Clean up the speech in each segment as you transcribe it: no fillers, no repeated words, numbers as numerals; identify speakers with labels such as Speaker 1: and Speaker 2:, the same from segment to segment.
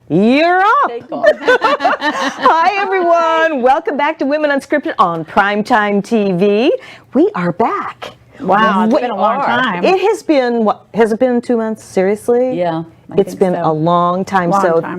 Speaker 1: you're up. Hi, everyone. Welcome back to Women Unscripted on Primetime TV. We are back.
Speaker 2: Wow, it's been a long time.
Speaker 1: It has been, what, has it been 2 months? Seriously?
Speaker 2: Yeah.
Speaker 1: It's been a long time.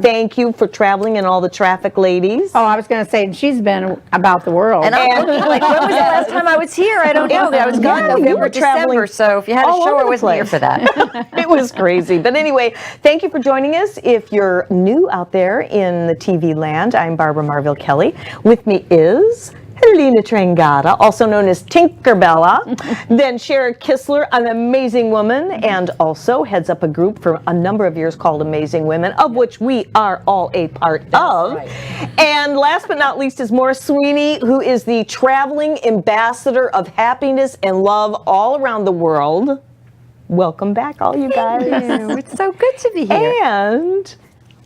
Speaker 1: Thank you for traveling and all the traffic ladies.
Speaker 2: Oh, I was going to say, she's been about the world.
Speaker 3: And I'm looking like, when was the last time I was here? I don't know. I was gone November, December, so if you had a show, I wasn't here for that.
Speaker 1: It was crazy. But anyway, thank you for joining us. If you're new out there in the TV land, I'm Barbara Marville-Kelly. With me is Helena Trangata, also known as Tinkerbella. Then Sharon Kistler, an amazing woman, and also heads up a group for a number of years called Amazing Women, of which we are all a part of. Right. And last but not least is Maura Sweeney, who is the traveling ambassador of happiness and love all around the world. Welcome back, all you guys.
Speaker 3: Thank you. It's so good to be here.
Speaker 1: And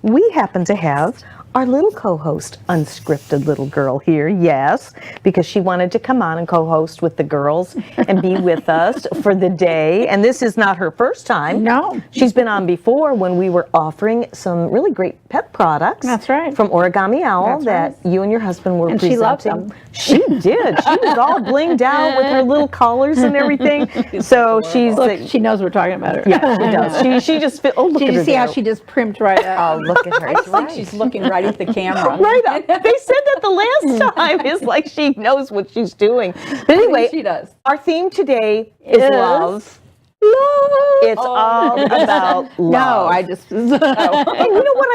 Speaker 1: we happen to have our little co-host, Unscripted little girl here, yes, because she wanted to come on and co-host with the girls and be with us for the day. And this is not her first time.
Speaker 2: No.
Speaker 1: She's been on before when we were offering some really great pet products.
Speaker 2: That's right.
Speaker 1: From Origami Owl that you and your husband were presenting.
Speaker 2: She loved them.
Speaker 1: She did. She was all blinged out with her little collars and everything. So she's...
Speaker 2: Look, she knows we're talking about her.
Speaker 1: Yeah, she does. She just... Oh, look at her.
Speaker 2: Did you see how she just primped right up?
Speaker 3: Oh, look at her.
Speaker 2: I think she's looking right at the camera.
Speaker 1: Right up. They said that the last time. It's like she knows what she's doing. But anyway,
Speaker 2: she does.
Speaker 1: Our theme today is love. It's all about love.
Speaker 2: No, I just.
Speaker 1: And you know what?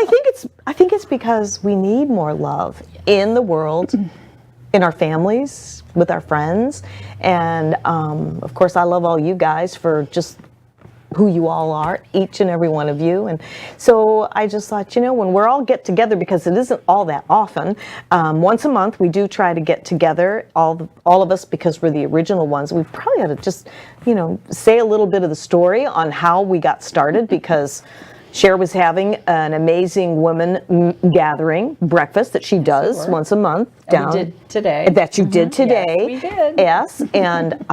Speaker 1: I think it's because we need more love in the world, in our families, with our friends, and of course, I love all you guys for just who you all are, each and every one of you. And so I just thought, you know, when we're all get together, because it isn't all that often, once a month we do try to get together, all of us, because we're the original ones. We probably ought to just, you know, say a little bit of the story on how we got started, because Cher was having an amazing woman gathering breakfast that she does once a month.
Speaker 2: We did today.
Speaker 1: That you did today.
Speaker 2: Yes, we did.
Speaker 1: Yes, and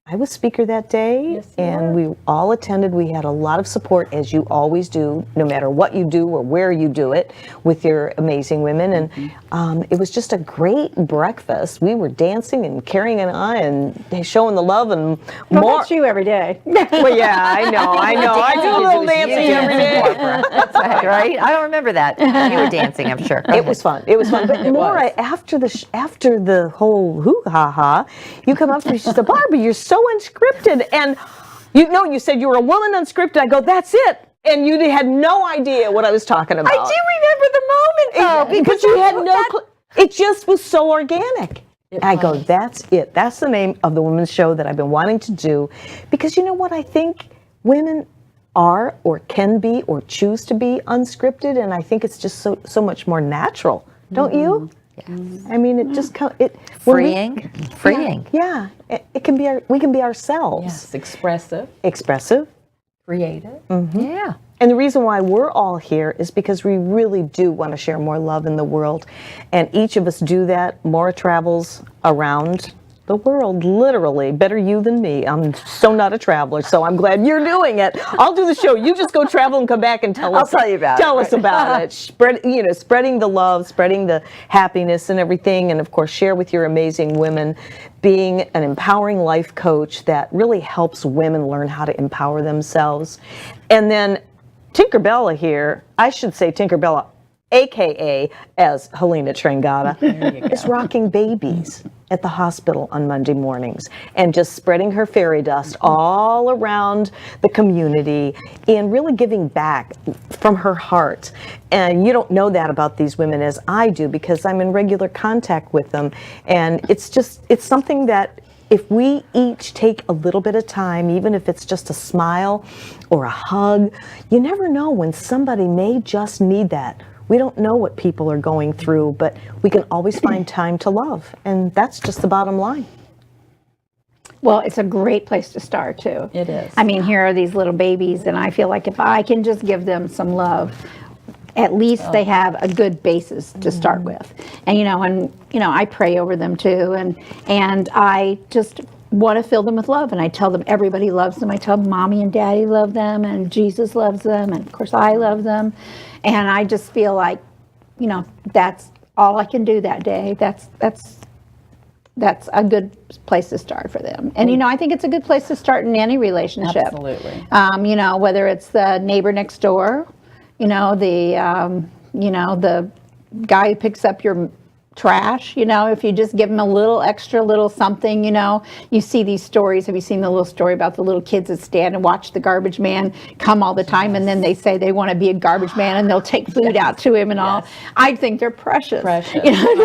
Speaker 1: I was speaker that day, and we all attended. We had a lot of support, as you always do, no matter what you do or where you do it, with your amazing women. And it was just a great breakfast. We were dancing and carrying on and showing the love and more.
Speaker 2: That's you every day.
Speaker 1: Well, yeah, I know. I do a little dancing every day.
Speaker 3: That's right. I don't remember that. You were dancing, I'm sure.
Speaker 1: It was fun. But Maura, after the whole hoo-ha-ha, you come up to me, she said, Barbara, you're so unscripted. And you said you were a woman unscripted. I go, that's it. And you had no idea what I was talking about.
Speaker 3: I do remember the moment, though.
Speaker 1: Because you had no clue. It just was so organic. I go, that's it. That's the name of the women's show that I've been wanting to do. Because you know what? I think women are or can be or choose to be unscripted. And I think it's just so much more natural. Don't you?
Speaker 3: Yes.
Speaker 1: I mean, it just
Speaker 3: freeing.
Speaker 1: Yeah, it can be we can be ourselves.
Speaker 2: Yes, expressive,
Speaker 3: creative.
Speaker 1: Mm-hmm.
Speaker 3: Yeah.
Speaker 1: And the reason why we're all here is because we really do want to share more love in the world, and each of us do that. Maura travels around the world, literally. Better you than me. I'm so not a traveler, so I'm glad you're doing it. I'll do the show. You just go travel and come back and tell us.
Speaker 3: I'll tell you about it.
Speaker 1: Tell us about it. Spreading the love, spreading the happiness and everything, and of course, share with your amazing women. Being an empowering life coach that really helps women learn how to empower themselves. And then Tinkerbella here, I should say Tinkerbella, AKA as Helena Trangata, is rocking babies at the hospital on Monday mornings and just spreading her fairy dust all around the community and really giving back from her heart. And you don't know that about these women as I do, because I'm in regular contact with them. And it's something that if we each take a little bit of time, even if it's just a smile or a hug, you never know when somebody may just need that. We don't know what people are going through, but we can always find time to love. And that's just the bottom line.
Speaker 2: Well, it's a great place to start, too.
Speaker 4: It is.
Speaker 2: I mean, here are these little babies, and I feel like if I can just give them some love, at least they have a good basis to start with. And I pray over them too, and I just want to fill them with love, and I tell them everybody loves them. I tell them mommy and daddy love them, and Jesus loves them, and of course I love them. And I just feel like, that's all I can do that day. That's a good place to start for them. And I think it's a good place to start in any relationship.
Speaker 4: Absolutely.
Speaker 2: Whether it's the neighbor next door, the guy who picks up your trash, if you just give them a little extra little something, you see these stories. Have you seen the little story about the little kids that stand and watch the garbage man come all the time, and then they say they want to be a garbage man, and they'll take food out to him and all? I think they're precious.
Speaker 1: I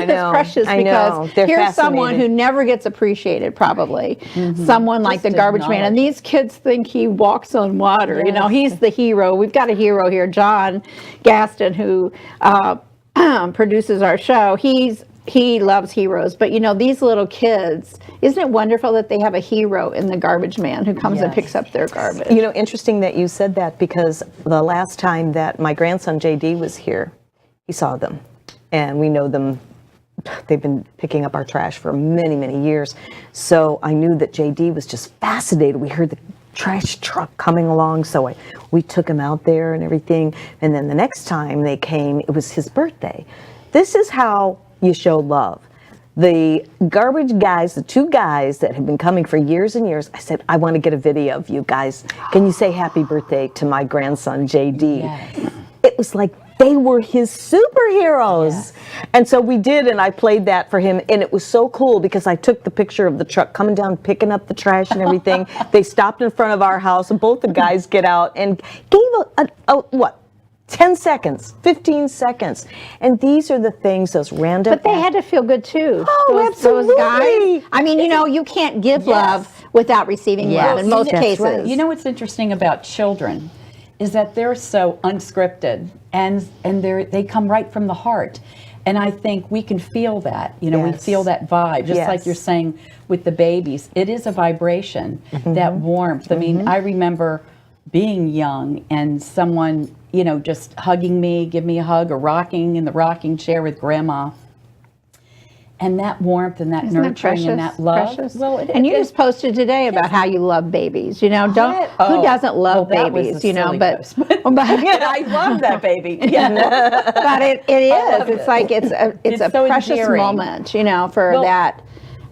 Speaker 1: know.
Speaker 2: Precious because here's someone who never gets appreciated, probably. Someone like the garbage man, and these kids think he walks on water. He's the hero. We've got a hero here, John Gaston, who produces our show. He loves heroes, but these little kids, isn't it wonderful that they have a hero in the garbage man who comes and picks up their garbage?
Speaker 1: Interesting that you said that, because the last time that my grandson JD was here, he saw them, and we know them. They've been picking up our trash for many, many years. So I knew that JD was just fascinated. We heard the trash truck coming along, so we took him out there and everything. And then the next time they came, it was his birthday. This is how you show love. The garbage guys, the two guys that have been coming for years and years, I said, I want to get a video of you guys. Can you say happy birthday to my grandson JD?
Speaker 4: Yes.
Speaker 1: It was like they were his superheroes. Yes. And so we did, and I played that for him, and it was so cool because I took the picture of the truck coming down, picking up the trash and everything. They stopped in front of our house, and both the guys get out and gave a 10 seconds, 15 seconds. And these are the things, those random...
Speaker 2: But they had to feel good, too.
Speaker 1: Absolutely.
Speaker 2: Those guys. I mean, you can't give love without receiving love in most cases.
Speaker 4: Right. You know what's interesting about children is that they're so unscripted, and they come right from the heart. And I think we can feel that, we feel that vibe, just like you're saying with the babies. It is a vibration, that warmth. I mean, I remember being young and someone, just hugging me, give me a hug, or rocking in the rocking chair with grandma. And that warmth and that nurturing and that love.
Speaker 2: Precious. Well, and you just posted today about how you love babies. Who doesn't love babies? But
Speaker 4: I love that baby.
Speaker 2: But it is. It's like it's a
Speaker 4: so
Speaker 2: precious
Speaker 4: endearing.
Speaker 2: moment. For that.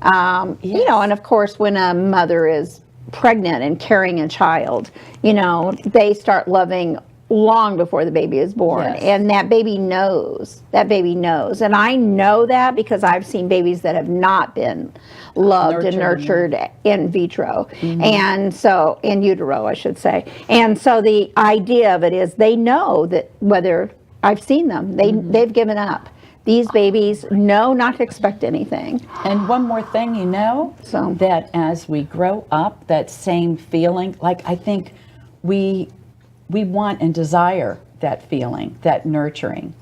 Speaker 2: And of course, when a mother is pregnant and carrying a child, they start loving long before the baby is born. And that baby knows. And I know that because I've seen babies that have not been loved and nurtured in vitro. And so, in utero, I should say. And so the idea of it is they know that whether I've seen them, they've given up. These babies know not to expect anything.
Speaker 4: And one more thing, that as we grow up, that same feeling, like I think we want and desire that feeling, that nurturing.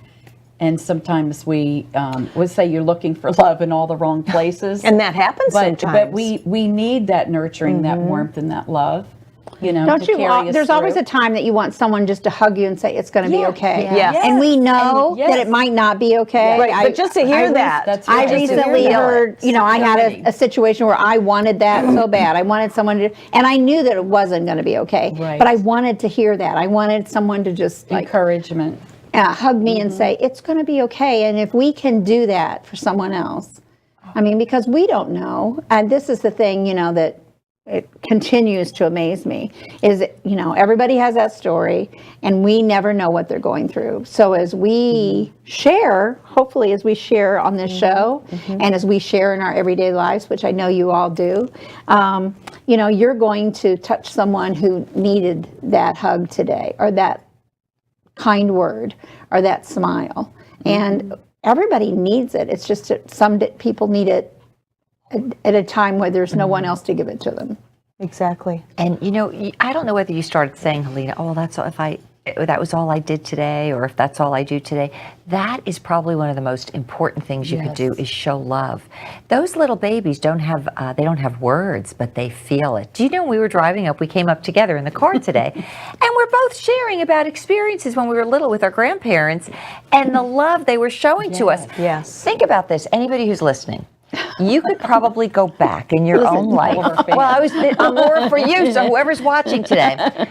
Speaker 4: And sometimes we would say you're looking for love in all the wrong places.
Speaker 1: And that happens sometimes.
Speaker 4: But we need that nurturing, that warmth and that love.
Speaker 2: Don't you? There's always a time that you want someone just to hug you and say it's going to be okay.
Speaker 1: Yes.
Speaker 2: And we know that it might not be okay.
Speaker 1: Right. But just to hear that.
Speaker 4: That's right.
Speaker 2: I recently heard, I had a situation where I wanted that so bad. I wanted someone to, and I knew that it wasn't going to be okay.
Speaker 4: Right.
Speaker 2: But I wanted to hear that. I wanted someone to just
Speaker 4: encouragement.
Speaker 2: Hug me and say, it's going to be okay. And if we can do that for someone else, because we don't know. And this is the thing, that it continues to amaze me is, everybody has that story and we never know what they're going through. So as we share, hopefully as we share on this show and as we share in our everyday lives, which I know you all do, you're going to touch someone who needed that hug today or that kind word or that smile. And everybody needs it. It's just that some people need it at a time where there's no one else to give it to them.
Speaker 1: Exactly.
Speaker 3: And I don't know whether you started saying, Helena, oh, well, that's all, that was all I did today, or if that's all I do today. That is probably one of the most important things you could do is show love. Those little babies don't have words, but they feel it. Do you know when we were driving up, we came up together in the car today, and we're both sharing about experiences when we were little with our grandparents and the love they were showing to us.
Speaker 1: Yes.
Speaker 3: Think about this, anybody who's listening. you could probably go back in your own life. Well, I'm more for you, so whoever's watching today,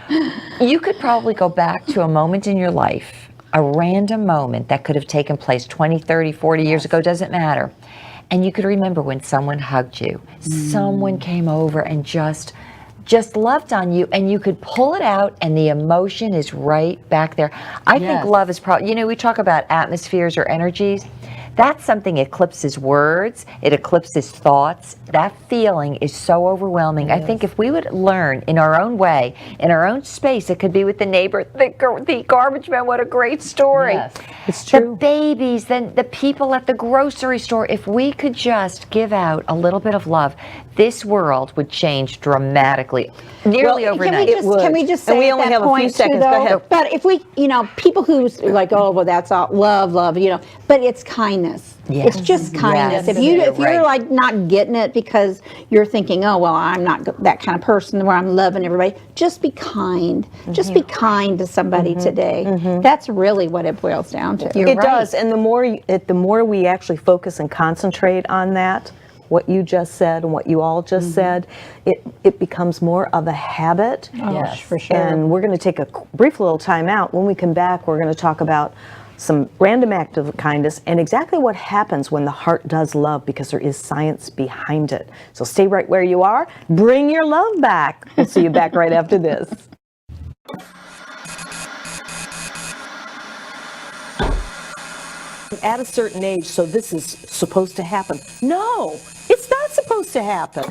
Speaker 3: you could probably go back to a moment in your life, a random moment that could have taken place 20, 30, 40 years ago, doesn't matter. And you could remember when someone hugged you, someone came over and just loved on you, and you could pull it out, and the emotion is right back there. I think love is probably, we talk about atmospheres or energies. That's something eclipses words, it eclipses thoughts. That feeling is so overwhelming. I think if we would learn in our own way, in our own space, it could be with the neighbor, the garbage man, what a great story.
Speaker 4: Yes,
Speaker 1: it's true.
Speaker 3: The babies, then the people at the grocery store, if we could just give out a little bit of love, this world would change dramatically, nearly overnight.
Speaker 2: Can we just say
Speaker 1: and we
Speaker 2: at
Speaker 1: only
Speaker 2: that
Speaker 1: have a few
Speaker 2: point,
Speaker 1: seconds.
Speaker 2: too,
Speaker 1: Go
Speaker 2: though,
Speaker 1: ahead.
Speaker 2: But if we, people who's like, oh, well, that's all love, but it's kindness.
Speaker 3: Yes.
Speaker 2: It's just kindness.
Speaker 3: Yes.
Speaker 2: If you're
Speaker 3: Right.
Speaker 2: like not getting it because you're thinking, oh, well, I'm not that kind of person where I'm loving everybody, just be kind. Just be kind to somebody today. That's really what it boils down to.
Speaker 1: It does, and the more we actually focus and concentrate on that, what you just said and what you all just said, it becomes more of a habit.
Speaker 4: Yes,
Speaker 2: for sure.
Speaker 1: And we're going to take a brief little time out. When we come back, we're going to talk about some random act of kindness and exactly what happens when the heart does love, because there is science behind it. So stay right where you are. Bring your love back. We'll see you back right after this. At a certain age, so this is supposed to happen. No, it's not supposed to happen.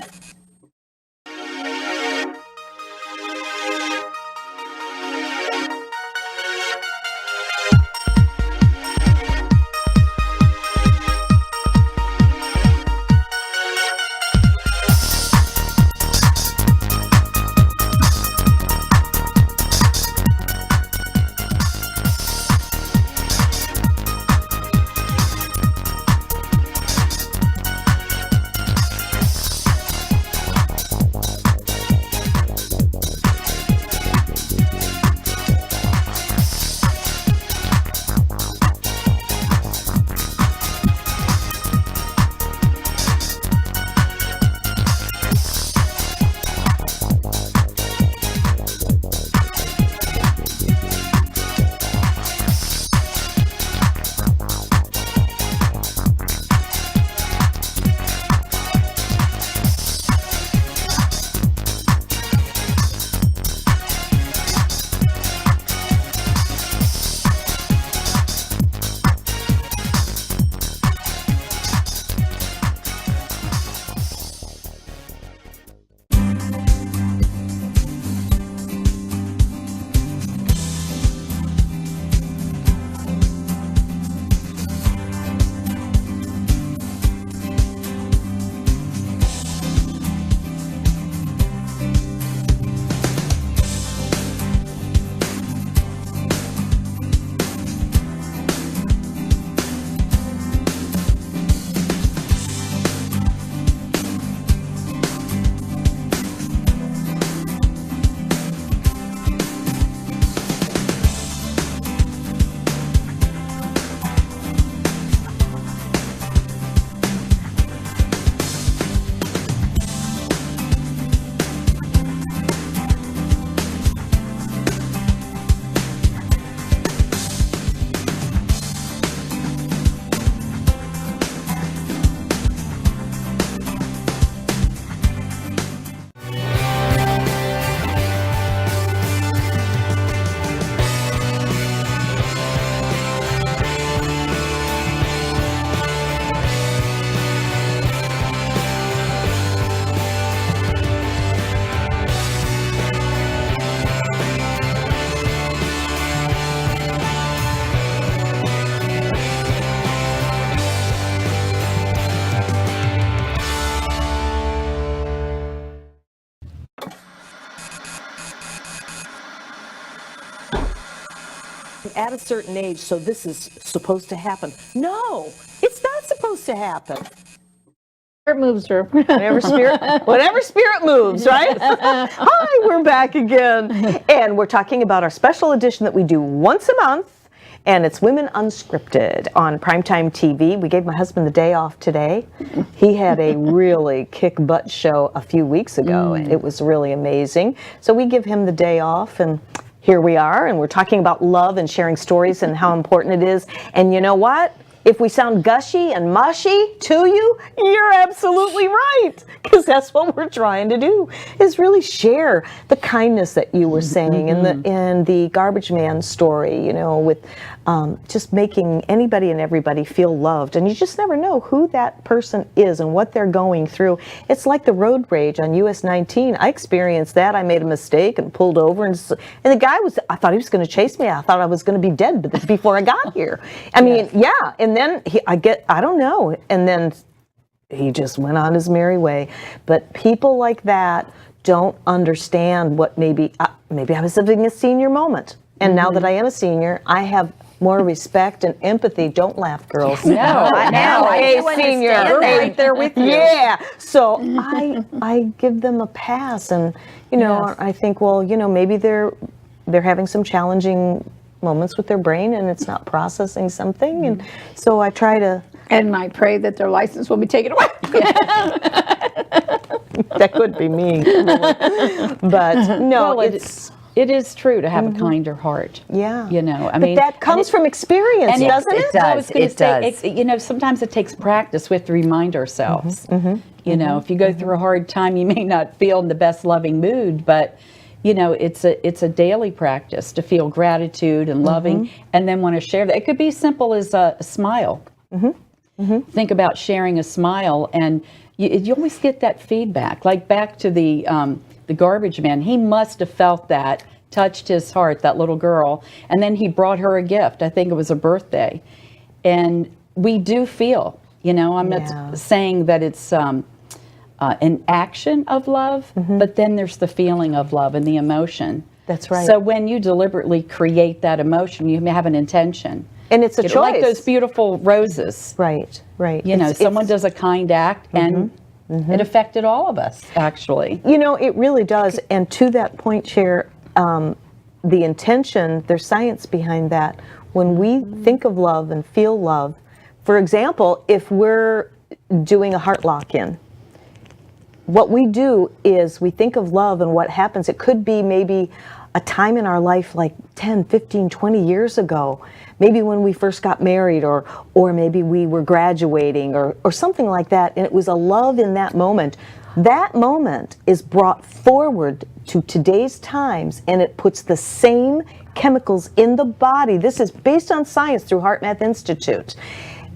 Speaker 1: At a certain age, so this is supposed to happen. No, it's not supposed to happen.
Speaker 2: Spirit moves her.
Speaker 1: Whatever spirit moves, right? Hi, we're back again. And we're talking about our special edition that we do once a month. And it's Women Unscripted on primetime TV. We gave my husband the day off today. He had a really kick-butt show a few weeks ago, and it was really amazing. So we give him the day off, and here we are, and we're talking about love and sharing stories and how important it is. And you know what? If we sound gushy and mushy to you, you're absolutely right, because that's what we're trying to do, is really share the kindness that you were saying in the garbage man story, you know, with just making anybody and everybody feel loved. And you just never know who that person is and what they're going through. It's like the road rage on US 19. I experienced that. I made a mistake and pulled over, and the guy I thought he was going to chase me. I thought I was going to be dead before I got here. I mean, yeah. And then I don't know. And then he just went on his merry way. But people like that don't understand what maybe I was having a senior moment. And now that I am a senior, I have more respect and empathy. Don't laugh, girls.
Speaker 3: No, I know.
Speaker 1: Hey,
Speaker 3: I
Speaker 1: senior,
Speaker 3: understand that. Right there with you.
Speaker 1: Yeah. So I give them a pass, and you know, I think, well, you know, maybe they're having some challenging moments with their brain, and it's not processing something, and so I try to.
Speaker 2: And I pray that their license will be taken away.
Speaker 1: That could be me, but no,
Speaker 4: it is true to have a kinder heart.
Speaker 1: Yeah.
Speaker 4: You know, I
Speaker 1: but
Speaker 4: mean,
Speaker 1: that comes from experience, doesn't it?
Speaker 3: does.
Speaker 4: I was going to say,
Speaker 3: does.
Speaker 4: you know, sometimes it takes practice. We have to remind ourselves. You know, if you go through a hard time, you may not feel in the best loving mood, but you know, it's a daily practice to feel gratitude and loving, and then want to share that. It could be simple as a smile. Think about sharing a smile, and you always get that feedback. Like back to the garbage man, he must have felt that, touched his heart, that little girl, and then he brought her a gift. I think it was a birthday, and we do feel. You know, I'm not saying that it's an action of love, but then there's the feeling of love and the emotion.
Speaker 1: That's right.
Speaker 4: So when you deliberately create that emotion, you have an intention.
Speaker 1: And it's a choice.
Speaker 4: Like those beautiful roses.
Speaker 1: Right.
Speaker 4: You know, someone does a kind act, and it affected all of us, actually.
Speaker 1: You know, it really does. And to that point, Cher, the intention, there's science behind that. When we think of love and feel love, for example, if we're doing a heart lock-in, what we do is we think of love and what happens. It could be maybe a time in our life like 10, 15, 20 years ago, maybe when we first got married, or maybe we were graduating, or something like that, and it was a love in that moment. That moment is brought forward to today's times, and it puts the same chemicals in the body. This is based on science through HeartMath Institute.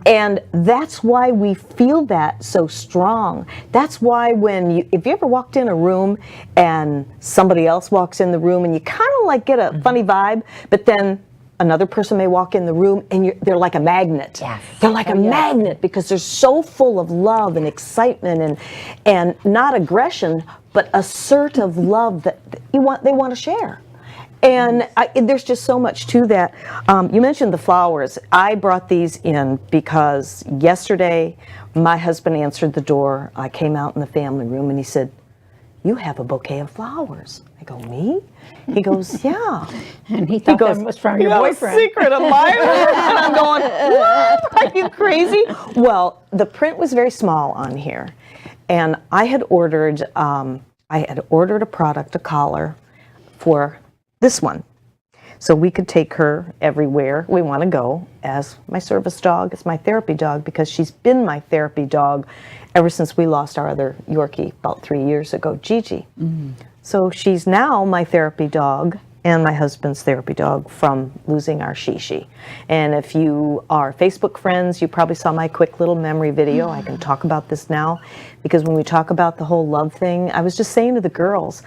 Speaker 1: And that's why we feel that so strong. That's why if you ever walked in a room and somebody else walks in the room and you kind of like get a funny vibe, but then another person may walk in the room and they're like a magnet.
Speaker 3: Yes.
Speaker 1: They're like a magnet, because they're so full of love and excitement and not aggression, but assertive love that they want to share. And there's just so much to that. You mentioned the flowers. I brought these in because yesterday my husband answered the door. I came out in the family room and he said, "You have a bouquet of flowers." I go, "Me?" He goes, "Yeah."
Speaker 2: And he thought that was from your boyfriend.
Speaker 1: Secret admirer. And I'm going, "What? Are you crazy?" Well, the print was very small on here. And I had ordered a product, a collar, for this one, so we could take her everywhere we want to go as my service dog, as my therapy dog, because she's been my therapy dog ever since we lost our other Yorkie about 3 years ago, Gigi. So she's now my therapy dog and my husband's therapy dog from losing our Shishi. And if you are Facebook friends, you probably saw my quick little memory video. I can talk about this now, because when we talk about the whole love thing, I was just saying to the girls,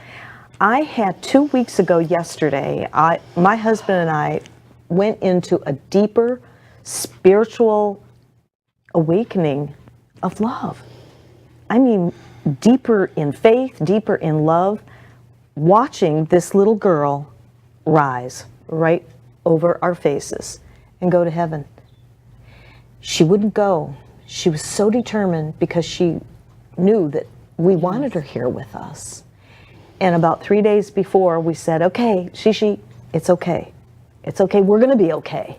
Speaker 1: I had 2 weeks ago yesterday, my husband and I went into a deeper spiritual awakening of love. I mean, deeper in faith, deeper in love, watching this little girl rise right over our faces and go to heaven. She wouldn't go. She was so determined, because she knew that we wanted her here with us. And about 3 days before, we said, "Okay, Shishi, it's okay. It's okay. We're going to be okay."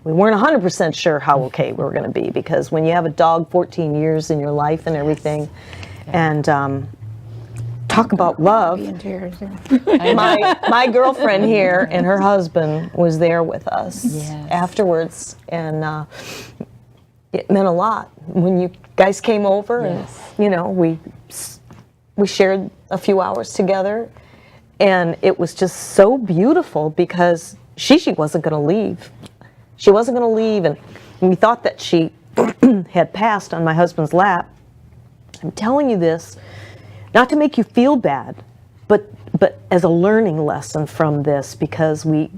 Speaker 1: we weren't 100% sure how okay we were going to be, because when you have a dog 14 years in your life and everything, and talk about love. My girlfriend here and her husband was there with us afterwards, and it meant a lot when you guys came over, and you know, we shared a few hours together, and it was just so beautiful because Shishi wasn't going to leave. She wasn't going to leave, and we thought that she had passed on my husband's lap. I'm telling you this not to make you feel bad, but as a learning lesson from this, because he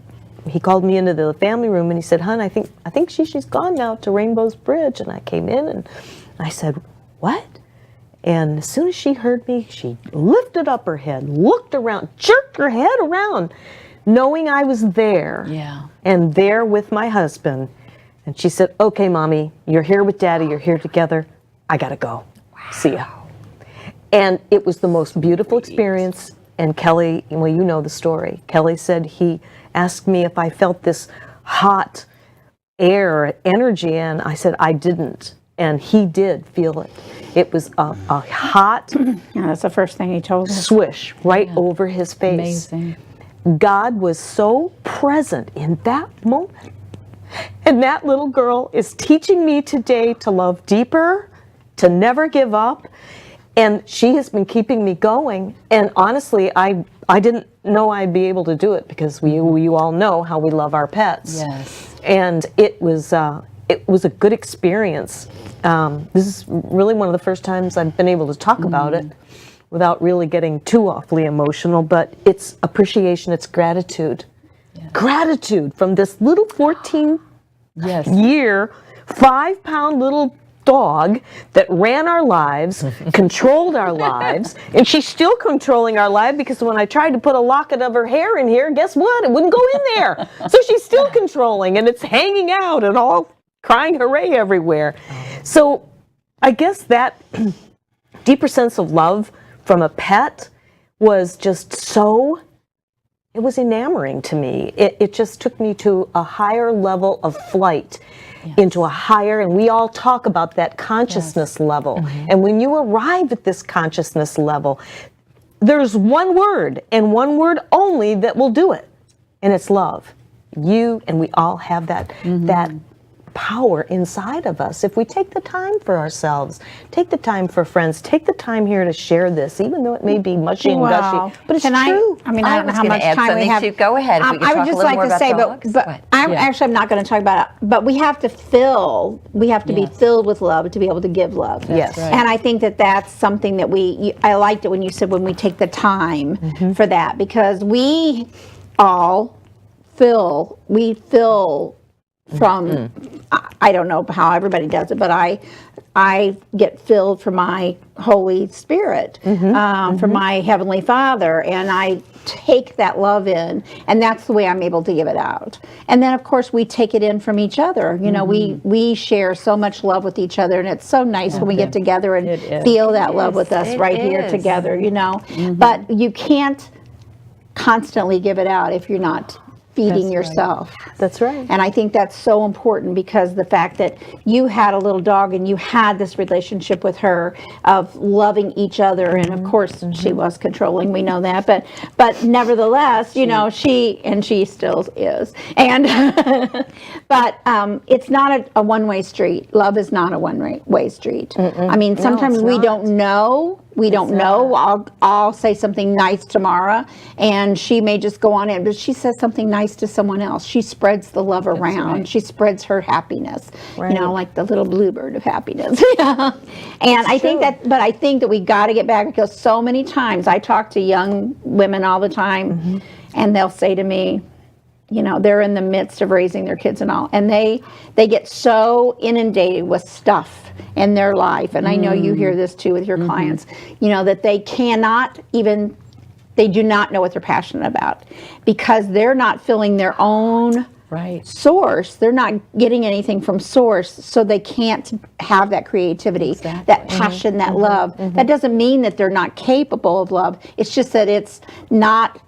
Speaker 1: called me into the family room and he said, "Hon, I think Shishi's gone now to Rainbow's Bridge." And I came in and I said, "What?" And as soon as she heard me, she lifted up her head, looked around, jerked her head around, knowing I was there. And there with my husband. And she said, "Okay, Mommy, you're here with Daddy, you're here together. I gotta go. See ya." And it was the most beautiful experience. And Kelly, well, you know the story. Kelly said he asked me if I felt this hot air, energy, and I said I didn't. And he did feel it. It was a hot
Speaker 2: that's the first thing he told us.
Speaker 1: Swish right over his face.
Speaker 4: Amazing.
Speaker 1: God was so present in that moment. And that little girl is teaching me today to love deeper, to never give up. And she has been keeping me going. And honestly, I didn't know I'd be able to do it, because you all know how we love our pets.
Speaker 4: Yes.
Speaker 1: And it was a good experience. This is really one of the first times I've been able to talk about it without really getting too awfully emotional, but it's appreciation, it's gratitude. Gratitude from this little 14-year, 5-pound little dog that ran our lives, controlled our lives, and she's still controlling our life, because when I tried to put a locket of her hair in here, guess what? It wouldn't go in there. So she's still controlling, and it's hanging out and all crying hooray everywhere. So I guess that deeper sense of love from a pet was just so, it was enamoring to me. It just took me to a higher level of flight, into a higher, and we all talk about that consciousness level. And when you arrive at this consciousness level, there's one word, and one word only, that will do it, and it's love. You and we all have that power inside of us if we take the time for ourselves, take the time for friends, take the time here to share this, even though it may be mushy and gushy, but it's true.
Speaker 2: I mean, I don't know how much time we have.
Speaker 3: Go ahead. If we could
Speaker 2: I
Speaker 3: talk
Speaker 2: would just
Speaker 3: a little
Speaker 2: like
Speaker 3: more
Speaker 2: to
Speaker 3: about
Speaker 2: say,
Speaker 3: dogs.
Speaker 2: but actually I'm not going to talk about it, but we have to be filled with love to be able to give love.
Speaker 1: Yes.
Speaker 4: Right.
Speaker 2: And I think that that's something that I liked it when you said when we take the time for that, because we all fill from, I don't know how everybody does it, but I get filled from my Holy Spirit, from my Heavenly Father, and I take that love in, and that's the way I'm able to give it out. And then, of course, we take it in from each other. You know, we share so much love with each other, and it's so nice when we get together and feel that love with us right here together, you know. But you can't constantly give it out if you're not feeding yourself.
Speaker 1: That's right.
Speaker 2: And I think that's so important, because the fact that you had a little dog and you had this relationship with her of loving each other, and of course she was controlling, we know that, but nevertheless, you know, she still is. And but it's not a one-way street. Love is not a one-way street. I mean, sometimes we don't know. We don't know. I'll say something nice to Maura, and she may just go on in, but she says something nice to someone else. She spreads the love around. Right. She spreads her happiness. Right. You know, like the little bluebird of happiness. And I think that we got to get back, because so many times I talk to young women all the time, and they'll say to me, you know, they're in the midst of raising their kids and all, and they get so inundated with stuff in their life, and I know you hear this too with your clients, you know, that they do not know what they're passionate about, because they're not filling their own source. They're not getting anything from source, so they can't have that creativity, that passion, that love. That doesn't mean that they're not capable of love. It's just that it's not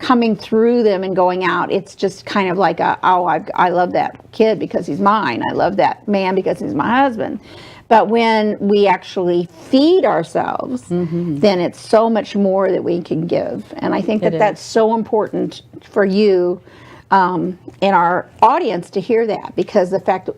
Speaker 2: coming through them and going out. It's just kind of like I love that kid because he's mine. I love that man because he's my husband. But when we actually feed ourselves, then it's so much more that we can give. And I think that that's so important for you in our audience to hear that, because the fact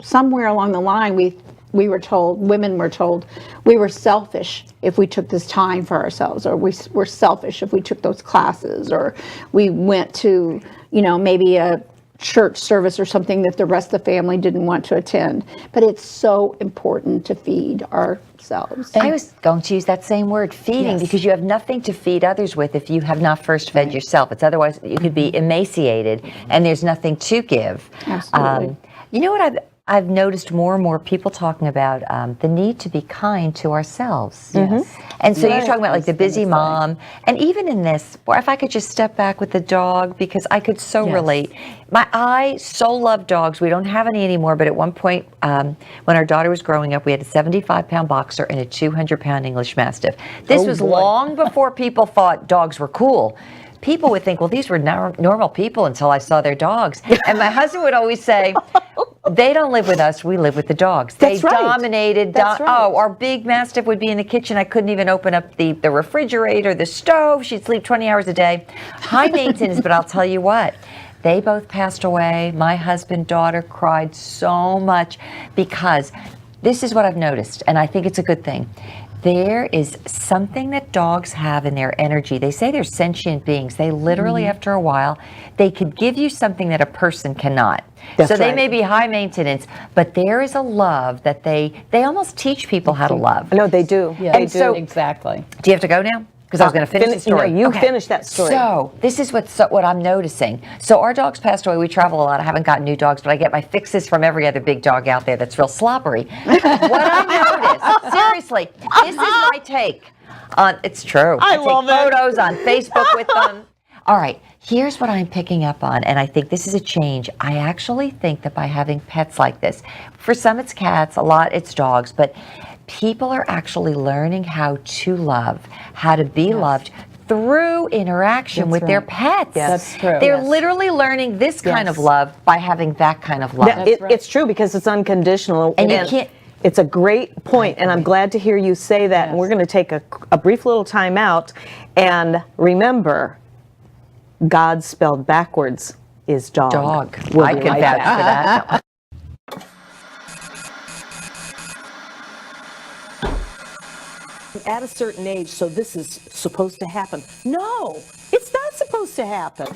Speaker 2: somewhere along the line we were told, women were told, we were selfish if we took this time for ourselves, or we were selfish if we took those classes, or we went to, maybe a church service or something that the rest of the family didn't want to attend. But it's so important to feed ourselves.
Speaker 3: I was going to use that same word, feeding, because you have nothing to feed others with if you have not first fed yourself. It's otherwise you could be emaciated and there's nothing to give.
Speaker 2: Absolutely.
Speaker 3: You know what I've noticed more and more people talking about the need to be kind to ourselves. And so you're talking about like the busy mom, and even in this, or if I could just step back with the dog, because I could so relate. I so love dogs. We don't have any anymore, but at one point when our daughter was growing up, we had a 75-pound boxer and a 200-pound English Mastiff. This was long before people thought dogs were cool. People would think, well, these were normal people until I saw their dogs. And my husband would always say, they don't live with us, we live with the dogs. They dominated. Our big Mastiff would be in the kitchen. I couldn't even open up the refrigerator, the stove. She'd sleep 20 hours a day. High maintenance, but I'll tell you what. They both passed away. My husband, daughter cried so much because this is what I've noticed, and I think it's a good thing. There is something that dogs have in their energy. They say they're sentient beings. They literally, after a while, they could give you something that a person cannot. So they may be high maintenance, but there is a love that they almost teach people how to love.
Speaker 1: No, they do.
Speaker 4: Yeah,
Speaker 1: They
Speaker 4: they
Speaker 1: do.
Speaker 4: do. Exactly.
Speaker 3: Do you have to go now? Because I was going to finish the story.
Speaker 1: No, you finish that story.
Speaker 3: So this is what I'm noticing. So our dogs passed away. We travel a lot. I haven't gotten new dogs, but I get my fixes from every other big dog out there that's real slobbery. What I noticed, seriously, this is my take on. It's true. I
Speaker 1: love
Speaker 3: take photos on Facebook with them. All right, here's what I'm picking up on, and I think this is a change. I actually think that by having pets like this, for some it's cats, a lot it's dogs, but people are actually learning how to love, how to be loved through interaction with their pets.
Speaker 4: That's true.
Speaker 3: They're literally learning this kind of love by having that kind of love.
Speaker 1: It's true, because it's unconditional.
Speaker 3: And you can't.
Speaker 1: It's a great point, and I'm glad to hear you say that. And we're going to take a brief little time out. And remember, God spelled backwards is dog.
Speaker 3: Dog.
Speaker 1: We'll
Speaker 3: I
Speaker 1: be
Speaker 3: can
Speaker 1: right
Speaker 3: vouch
Speaker 1: back.
Speaker 3: for that.
Speaker 1: At a certain age, so this is supposed to happen. No, it's not supposed to happen.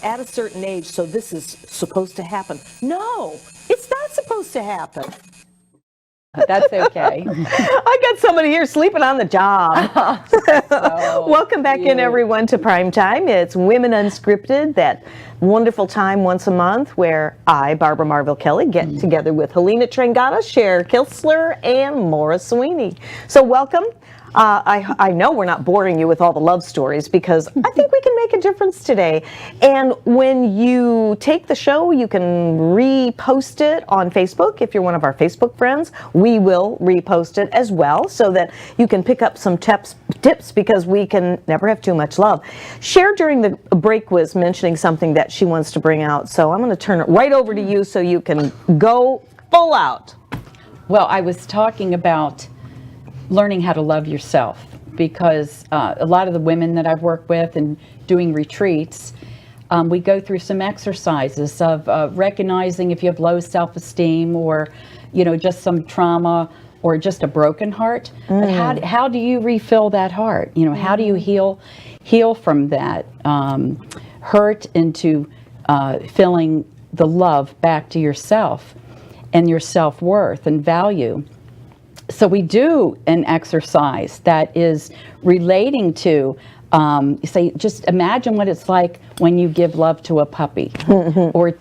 Speaker 1: at a certain age, so this is supposed to happen. No, it's not supposed to happen.
Speaker 4: That's okay.
Speaker 1: I got somebody here sleeping on the job. Welcome back in, everyone, to Prime Time. It's Women Unscripted, that wonderful time once a month where I, Barbara Marville-Kelly, get together with Helena Trangata, Sharon Kistler, and Maura Sweeney. So welcome. I know we're not boring you with all the love stories, because I think we can make a difference today. And when you take the show, you can repost it on Facebook. If you're one of our Facebook friends, we will repost it as well, so that you can pick up some tips, because we can never have too much love. Cher during the break was mentioning something that she wants to bring out, so I'm going to turn it right over to you so you can go full out.
Speaker 4: Well, I was talking about learning how to love yourself, because a lot of the women that I've worked with and doing retreats, we go through some exercises of recognizing if you have low self-esteem, or just some trauma, or just a broken heart. But how do you refill that heart? How do you heal from that hurt into filling the love back to yourself and your self-worth and value? So we do an exercise that is relating to, say, just imagine what it's like when you give love to a puppy, or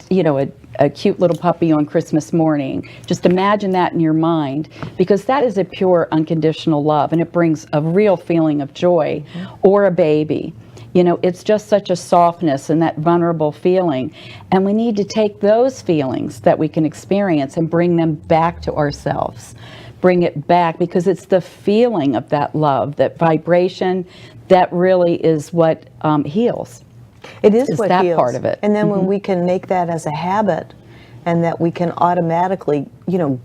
Speaker 4: a cute little puppy on Christmas morning. Just imagine that in your mind, because that is a pure unconditional love, and it brings a real feeling of joy. Or a baby. It's just such a softness and that vulnerable feeling. And we need to take those feelings that we can experience and bring them back to ourselves. Bring it back, because it's the feeling of that love, that vibration, that really is what heals.
Speaker 1: It is what
Speaker 4: that
Speaker 1: heals.
Speaker 4: Part of it.
Speaker 1: And then when we can make that as a habit, and that we can automatically,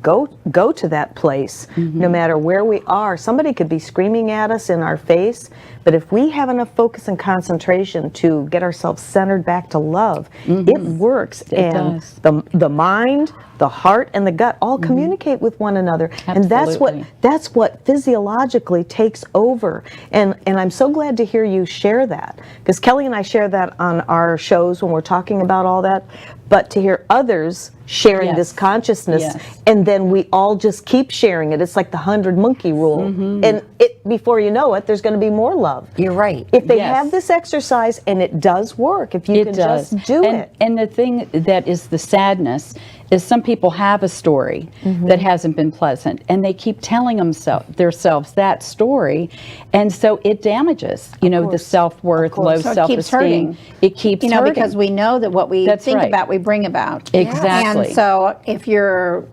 Speaker 1: go to that place, no matter where we are. Somebody could be screaming at us in our face, but if we have enough focus and concentration to get ourselves centered back to love, it works.
Speaker 4: It does.
Speaker 1: The mind, the heart, and the gut all communicate with one another.
Speaker 4: Absolutely.
Speaker 1: And that's what physiologically takes over. And I'm so glad to hear you share that, because Kelly and I share that on our shows when we're talking about all that. But to hear others sharing this consciousness, and then we all just keep sharing it. It's like the 100 monkey rule. And before you know it, there's going to be more love.
Speaker 3: You're right.
Speaker 1: If they have this exercise, and it does work, if you can just do it.
Speaker 4: And the thing that is the sadness is some people have a story that hasn't been pleasant, and they keep telling themselves that story, and so it damages, the self-worth, low
Speaker 2: So
Speaker 4: self-esteem. It keeps hurting.
Speaker 2: Because we know that what we think about, we bring about.
Speaker 4: Exactly.
Speaker 2: And so if you're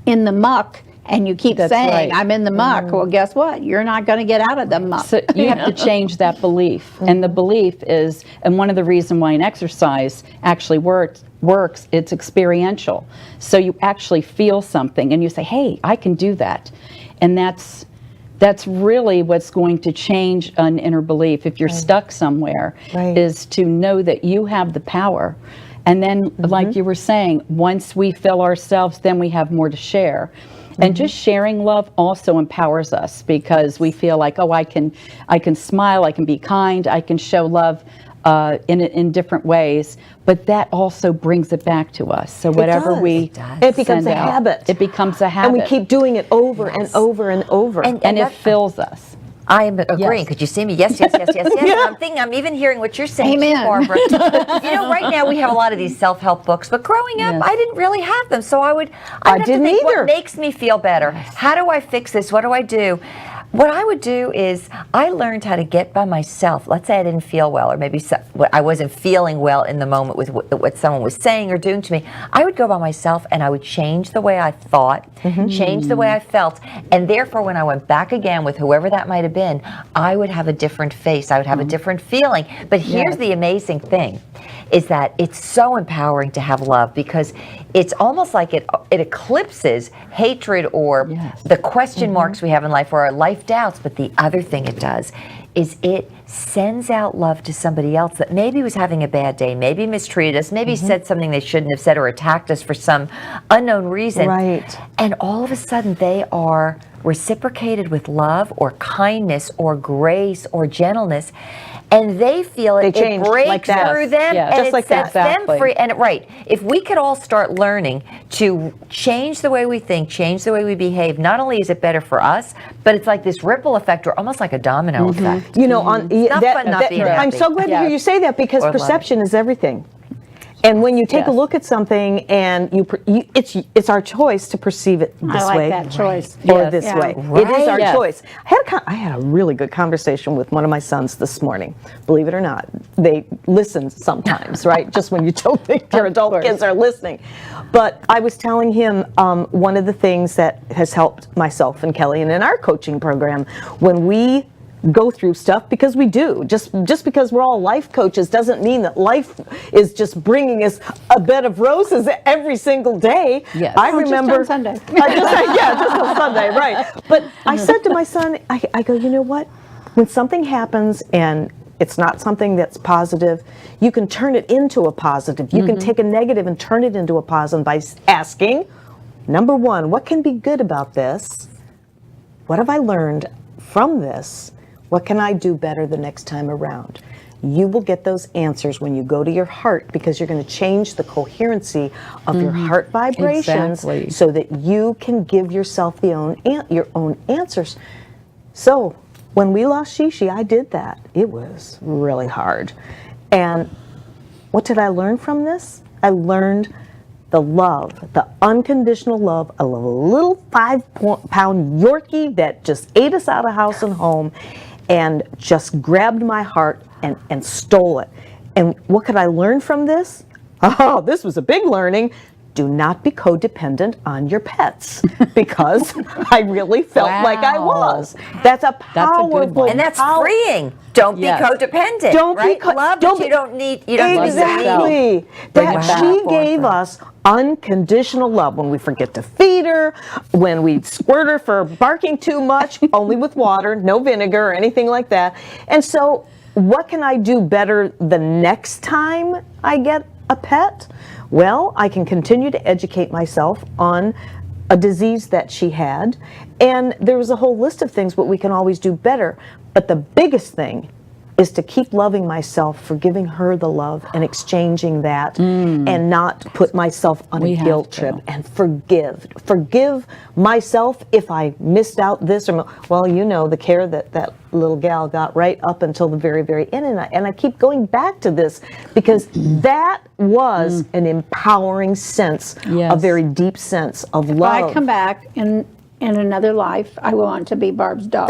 Speaker 2: in the muck, and you keep saying, I'm in the muck, well, guess what? You're not going to get out of the muck.
Speaker 4: So you have to change that belief. And the belief is, and one of the reasons why an exercise actually works, it's experiential. So you actually feel something, and you say, hey, I can do that. And that's really what's going to change an inner belief. If you're stuck somewhere, is to know that you have the power. And then, like you were saying, once we fill ourselves, then we have more to share. And just sharing love also empowers us, because we feel like, oh, I can smile, I can be kind, I can show love in different ways, but that also brings it back to us. So whatever
Speaker 1: it becomes a habit.
Speaker 4: It becomes a habit.
Speaker 1: And we keep doing it over and over and over.
Speaker 4: And it fills us.
Speaker 3: I am agreeing. Could you see me? Yes. And I'm even hearing what you're saying, Barbara. Right now we have a lot of these self-help books, but growing up, I didn't really have them. So I have to think, what makes me feel better? How do I fix this? What do I do? What I would do is, I learned how to get by myself. Let's say I didn't feel well, or maybe I wasn't feeling well in the moment with what someone was saying or doing to me. I would go by myself, and I would change the way I thought, change the way I felt, and therefore when I went back again with whoever that might have been, I would have a different face. I would have a different feeling. But here's the amazing thing, is that it's so empowering to have love, because it's almost like it eclipses hatred or the question marks we have in life or our life doubts. But the other thing it does is it sends out love to somebody else that maybe was having a bad day, maybe mistreated us, maybe said something they shouldn't have said or attacked us for some unknown reason.
Speaker 1: Right.
Speaker 3: And all of a sudden they are reciprocated with love or kindness or grace or gentleness. And they feel it
Speaker 1: change
Speaker 3: breaks
Speaker 1: like that.
Speaker 3: through them
Speaker 4: Yes.
Speaker 3: and
Speaker 1: Just
Speaker 3: it
Speaker 1: like
Speaker 3: sets
Speaker 1: that.
Speaker 3: them free. And if we could all start learning to change the way we think, change the way we behave, not only is it better for us, but it's like this ripple effect or almost like a domino effect.
Speaker 1: You know, on
Speaker 3: not fun not being
Speaker 1: I'm
Speaker 3: happy.
Speaker 1: so glad to hear you say that because
Speaker 3: Or love
Speaker 1: perception is everything. And when you take a look at something and it's our choice to perceive it this
Speaker 2: I like
Speaker 1: way
Speaker 2: that choice.
Speaker 1: or this way. It is our
Speaker 4: Yes.
Speaker 1: choice. I had a really good conversation with one of my sons this morning. Believe it or not, they listen sometimes, right? Just when you don't think your adult kids are listening. But I was telling him one of the things that has helped myself and Kelly and in our coaching program when we go through stuff, because we do. Just because we're all life coaches doesn't mean that life is just bringing us a bed of roses every single day.
Speaker 4: Yes.
Speaker 1: I
Speaker 2: Oh, just
Speaker 1: remember
Speaker 2: on Sunday.
Speaker 1: just on Sunday, right? But I said to my son, I go, you know what? When something happens and it's not something that's positive, you can turn it into a positive. You can take a negative and turn it into a positive by asking, number one, what can be good about this? What have I learned from this? What can I do better the next time around? You will get those answers when you go to your heart because you're going to change the coherency of your heart vibrations so that you can give yourself your own answers. So when we lost Shishi, I did that. It was really hard. And what did I learn from this? I learned the love, the unconditional love of a little 5-pound Yorkie that just ate us out of house and home and just grabbed my heart and stole it. And what could I learn from this? Oh, this was a big learning. Do not be codependent on your pets because I really felt like I was. That's a powerful,
Speaker 3: And that's freeing. Don't be codependent.
Speaker 1: Don't
Speaker 3: right?
Speaker 1: be
Speaker 3: love,
Speaker 1: don't
Speaker 3: but
Speaker 1: be,
Speaker 3: you don't need. You don't
Speaker 1: exactly.
Speaker 3: need
Speaker 1: That
Speaker 3: Wow.
Speaker 1: she gave us unconditional love when we forget to feed her, when we squirt her for barking too much, only with water, no vinegar or anything like that. And so, what can I do better the next time I get a pet? Well, I can continue to educate myself on a disease that she had, and there was a whole list of things what we can always do better. But the biggest thing is to keep loving myself for giving her the love and exchanging that and not put myself on a guilt trip and forgive myself if I missed out this or well, you know, the care that little gal got right up until the very, very end. And I keep going back to this because that was an empowering sense, a very deep sense of love.
Speaker 2: If I come back in another life, I want to be Barb's dog.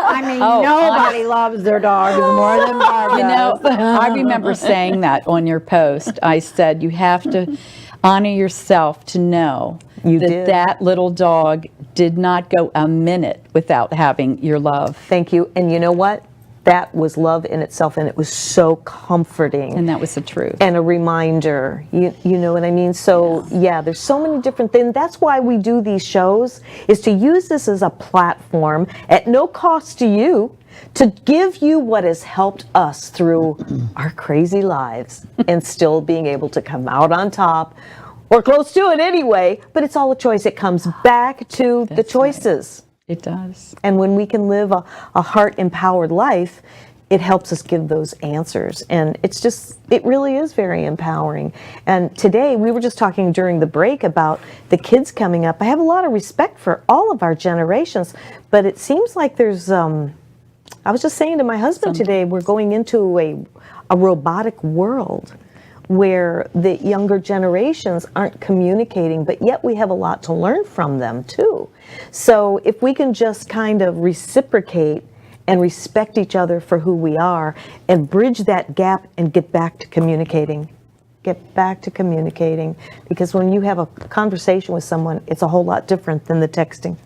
Speaker 2: I mean, nobody loves their dogs more than Barb does.
Speaker 4: You know, I remember saying that on your post. I said you have to honor yourself to know that little dog did not go a minute without having your love.
Speaker 1: Thank you. And you know what? That was love in itself, and it was so comforting.
Speaker 4: And that was the truth.
Speaker 1: And a reminder, you know what I mean? So yeah, there's so many different things. That's why we do these shows, is to use this as a platform at no cost to you, to give you what has helped us through our crazy lives and still being able to come out on top, or close to it anyway, but it's all a choice. It comes back to the choices.
Speaker 4: Right. It does.
Speaker 1: And when we can live a heart-empowered life, it helps us give those answers. And it really is very empowering. And today, we were just talking during the break about the kids coming up. I have a lot of respect for all of our generations, but it seems like there's, I was just saying to my husband today, we're going into a robotic world where the younger generations aren't communicating, but yet we have a lot to learn from them too. So if we can just kind of reciprocate and respect each other for who we are and bridge that gap and get back to communicating. Because when you have a conversation with someone, it's a whole lot different than the texting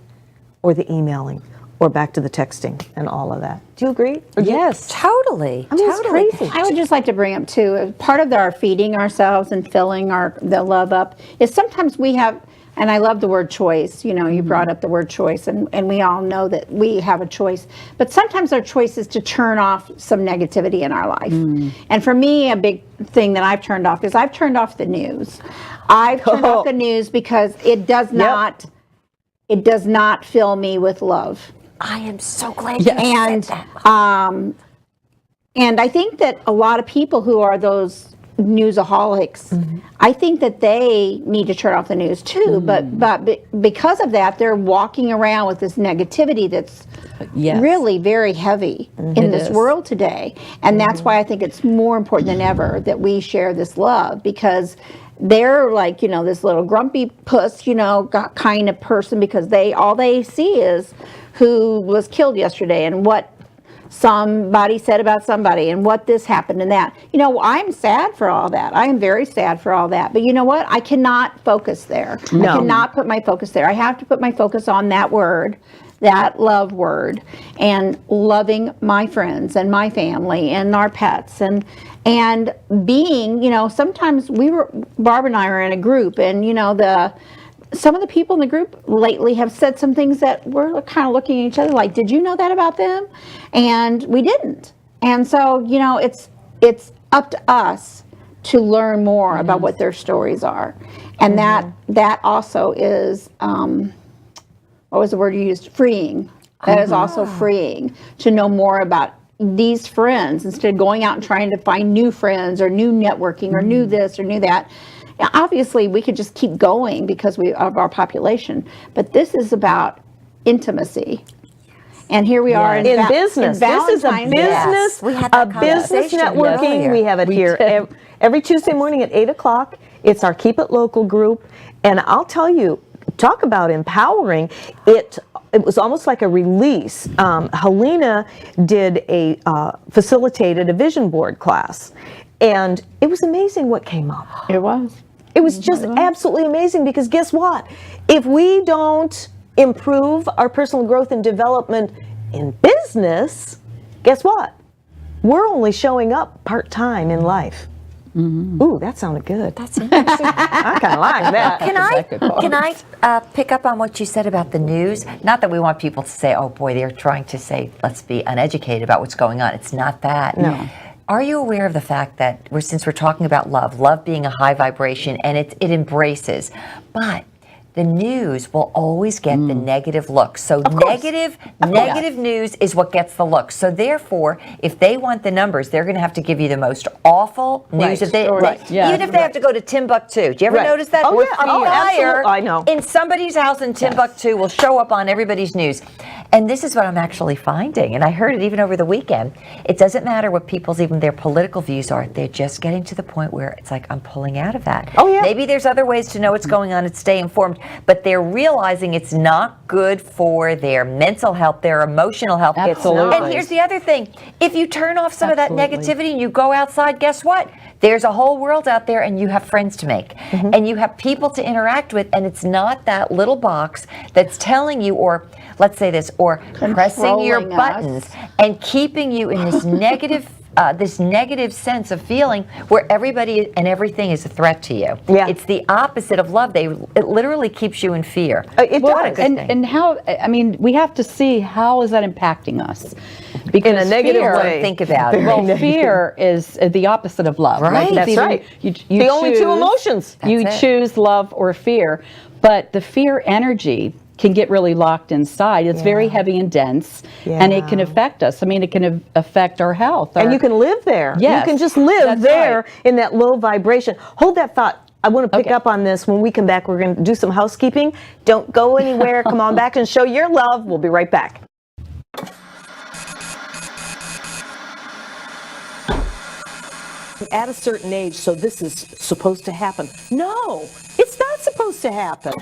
Speaker 1: or the emailing or back to the texting and all of that. Do you agree?
Speaker 4: Yes.
Speaker 3: Totally.
Speaker 1: I mean, it's
Speaker 3: totally.
Speaker 1: crazy.
Speaker 2: I would just like to bring up too, part of our feeding ourselves and filling the love up is sometimes we have, and I love the word choice, you brought up the word choice, and we all know that we have a choice, but sometimes our choice is to turn off some negativity in our life. And for me, a big thing that I've turned off is I've turned off the news. I've turned off the news because it does not fill me with love.
Speaker 3: I am so glad you
Speaker 2: And
Speaker 3: said that.
Speaker 2: and I think that a lot of people who are those newsaholics, I think that they need to turn off the news too. But because of that, they're walking around with this negativity that's really very heavy in this world today. And that's why I think it's more important than ever that we share this love, because they're like, this little grumpy puss, kind of person, because all they see is who was killed yesterday and what somebody said about somebody and what this happened and that. I'm sad for all that. I am very sad for all that. But you know what? I cannot focus there.
Speaker 1: No.
Speaker 2: I cannot put my focus there. I have to put my focus on that word, that love word, and loving my friends and my family and our pets and being, sometimes Barb and I are in a group, and some of the people in the group lately have said some things that we're kind of looking at each other like, did you know that about them? And we didn't. And so, it's up to us to learn more about what their stories are. And that also is, what was the word you used? Freeing. That is also freeing to know more about these friends instead of going out and trying to find new friends or new networking or new this or new that. Now, obviously, we could just keep going because of our population, but this is about intimacy. And here we are in
Speaker 1: business. This is a business,
Speaker 3: Yes. We had that
Speaker 1: business
Speaker 3: conversation
Speaker 1: networking.
Speaker 3: earlier.
Speaker 1: We have it here every Tuesday morning at 8 o'clock. It's our Keep It Local group. And I'll tell you, talk about empowering. It was almost like a release. Helena facilitated a vision board class. And it was amazing what came up.
Speaker 2: It was.
Speaker 1: It was just absolutely amazing, because guess what? If we don't improve our personal growth and development in business, guess what? We're only showing up part-time in life. Ooh, that sounded good.
Speaker 3: That's interesting.
Speaker 1: I kind of like that.
Speaker 3: Can I pick up on what you said about the news? Not that we want people to say, oh boy, they're trying to say, let's be uneducated about what's going on. It's not that.
Speaker 1: No.
Speaker 3: Are you aware of the fact that since we're talking about love being a high vibration, and it embraces, but the news will always get the negative look. So negative news is what gets the look. So therefore, if they want the numbers, they're going to have to give you the most awful news. Even if they have to go to Timbuktu. Do you ever notice that?
Speaker 1: Oh, yeah. Oh,
Speaker 3: fire
Speaker 1: I know.
Speaker 3: in somebody's house in Timbuktu will show up on everybody's news. And this is what I'm actually finding, and I heard it even over the weekend. It doesn't matter what their political views are. They're just getting to the point where it's like, I'm pulling out of that.
Speaker 1: Oh, yeah.
Speaker 3: Maybe there's other ways to know what's going on and stay informed, but they're realizing it's not good for their mental health, their emotional health.
Speaker 4: Absolutely.
Speaker 3: And here's the other thing. If you turn off some of that negativity and you go outside, guess what? There's a whole world out there, and you have friends to make, and you have people to interact with, and it's not that little box that's telling you, or let's say this, or pressing your buttons and keeping you in this negative sense of feeling where everybody and everything is a threat to you.
Speaker 1: Yeah.
Speaker 3: It's the opposite of love. It literally keeps you in fear.
Speaker 1: It
Speaker 3: Not a
Speaker 1: does.
Speaker 3: good thing.
Speaker 4: And how, we have to see how is that impacting us. Because
Speaker 1: In a negative
Speaker 4: fear,
Speaker 1: way.
Speaker 3: Think about it.
Speaker 4: Well, fear is the opposite of love.
Speaker 3: Right.
Speaker 4: It's
Speaker 1: That's
Speaker 4: either
Speaker 1: right.
Speaker 4: You
Speaker 1: The only two
Speaker 4: choose-
Speaker 1: emotions.
Speaker 4: You
Speaker 3: That's it.
Speaker 4: choose love or fear, but the fear energy can get really locked inside. It's very heavy and dense, and it can affect us. It can affect our health.
Speaker 1: And you can live there.
Speaker 4: Yes,
Speaker 1: You can just live
Speaker 4: that's
Speaker 1: there
Speaker 4: right.
Speaker 1: in that low vibration. Hold that thought. I want to pick up on this. When we come back, we're going to do some housekeeping. Don't go anywhere. Come on back and show your love. We'll be right back. At a certain age, so this is supposed to happen. No, it's not supposed to happen.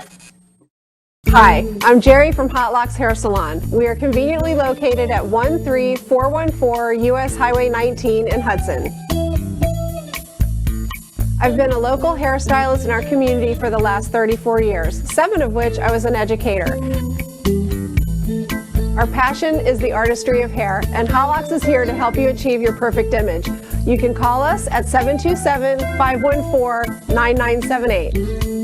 Speaker 5: Hi, I'm Jerry from Hot Locks Hair Salon. We are conveniently located at 13414 US Highway 19 in Hudson. I've been a local hairstylist in our community for the last 34 years, 7 of which I was an educator. Our passion is the artistry of hair, and Hot Locks is here to help you achieve your perfect image. You can call us at 727-514-9978.